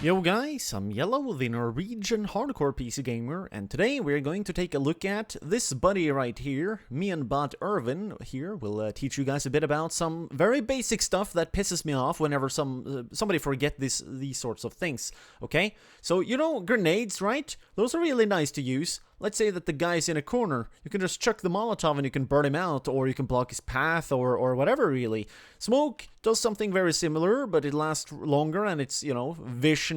Yo guys, I'm Yellow, the Norwegian hardcore PC gamer, and today we're going to take a look at this buddy right here. Me and bot Irvin here will teach you guys a bit about some very basic stuff that pisses me off whenever somebody forget these sorts of things, okay? So, you know, grenades, right? Those are really nice to use. Let's say that the guy's in a corner. You can just chuck the Molotov and you can burn him out, or you can block his path, or whatever, really. Smoke does something very similar, but it lasts longer, and it's, you know, vision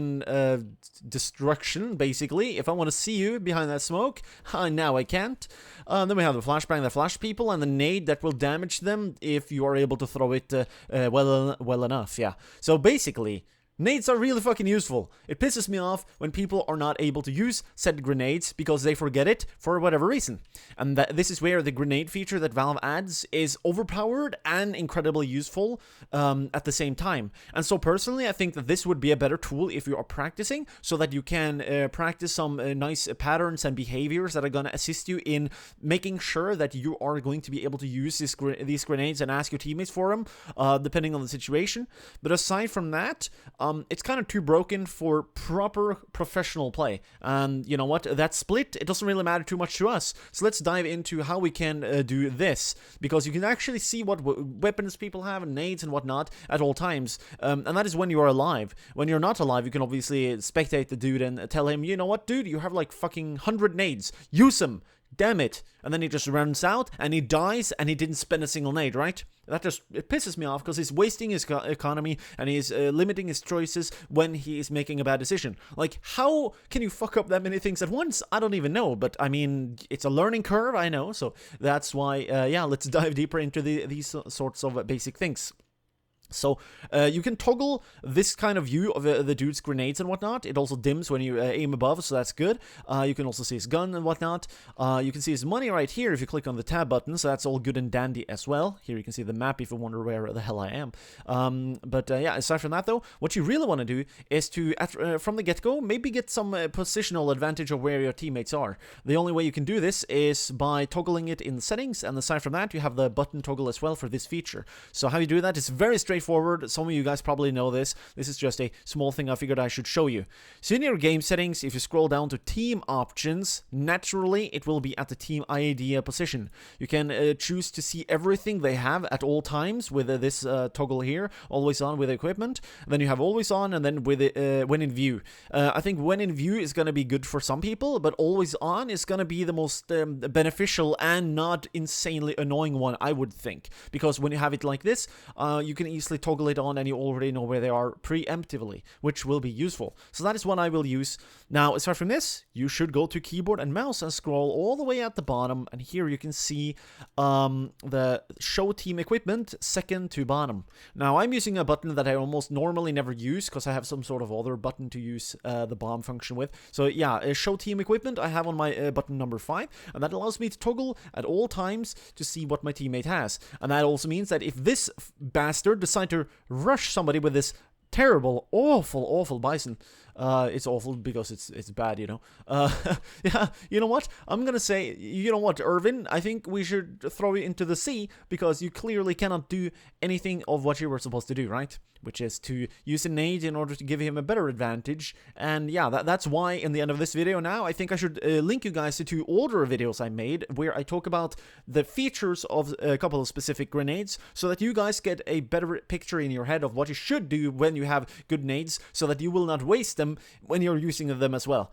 destruction, basically. If I want to see you behind that smoke, now I can't. Then we have the flashbang that flash people, and the nade that will damage them if you are able to throw it well enough, yeah. So basically, nades are really fucking useful. It pisses me off when people are not able to use said grenades because they forget it for whatever reason. And this is where the grenade feature that Valve adds is overpowered and incredibly useful at the same time. And so personally, I think that this would be a better tool if you are practicing, so that you can practice some nice patterns and behaviors that are going to assist you in making sure that you are going to be able to use these grenades and ask your teammates for them, depending on the situation. But aside from that, it's kind of too broken for proper professional play. And you know what? That split, it doesn't really matter too much to us. So let's dive into how we can do this, because you can actually see what weapons people have and nades and whatnot at all times. And that is when you are alive. When you're not alive, you can obviously spectate the dude and tell him, you know what, dude, you have like fucking 100 nades. Use them. Damn it. And then he just runs out and he dies and he didn't spend a single nade, right? It pisses me off because he's wasting his economy and he's limiting his choices when he is making a bad decision. Like, how can you fuck up that many things at once? I don't even know, but I mean, it's a learning curve, I know, so that's why, yeah, let's dive deeper into these sorts of basic things. So, you can toggle this kind of view of the dude's grenades and whatnot. It also dims when you aim above, so that's good. You can also see his gun and whatnot. You can see his money right here if you click on the tab button, so that's all good and dandy as well. Here you can see the map if you wonder where the hell I am. Yeah, aside from that though, what you really want to do is to, from the get-go, maybe get some positional advantage of where your teammates are. The only way you can do this is by toggling it in the settings, and aside from that, you have the button toggle as well for this feature. So how you do that is very straightforward. Some of you guys probably know this. This is just a small thing I figured I should show you. So in your game settings, if you scroll down to team options, naturally it will be at the team idea position. You can choose to see everything they have at all times with this toggle here, always on with equipment. Then you have always on, and then with when in view. I think when in view is going to be good for some people, but always on is going to be the most beneficial and not insanely annoying one, I would think. Because when you have it like this, you can easily toggle it on and you already know where they are preemptively, which will be useful. So that is what I will use. Now, aside from this, you should go to keyboard and mouse and scroll all the way at the bottom, and here you can see the show team equipment second to bottom. Now, I'm using a button that I almost normally never use because I have some sort of other button to use the bomb function with. So yeah, show team equipment I have on my button number 5, and that allows me to toggle at all times to see what my teammate has. And that also means that if this bastard decides to rush somebody with this terrible, awful bison. It's awful because it's bad, you know. Yeah, you know what? I'm gonna say, you know what, Irvin? I think we should throw you into the sea because you clearly cannot do anything of what you were supposed to do, right? Which is to use a nade in order to give him a better advantage. And yeah, that's why in the end of this video now, I think I should link you guys to 2 older videos I made where I talk about the features of a couple of specific grenades so that you guys get a better picture in your head of what you should do when you have good nades, so that you will not waste them when you're using them as well.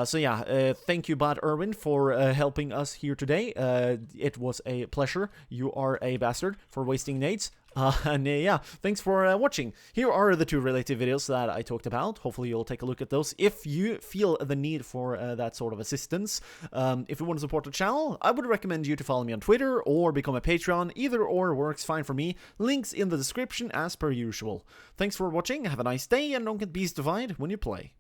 So yeah, thank you, Bot Irwin, for helping us here today. It was a pleasure. You are a bastard for wasting nades. Yeah, thanks for watching. Here are the 2 related videos that I talked about. Hopefully you'll take a look at those if you feel the need for that sort of assistance. If you want to support the channel, I would recommend you to follow me on Twitter or become a Patreon. Either or works fine for me. Links in the description as per usual. Thanks for watching, have a nice day, and don't get beastified when you play.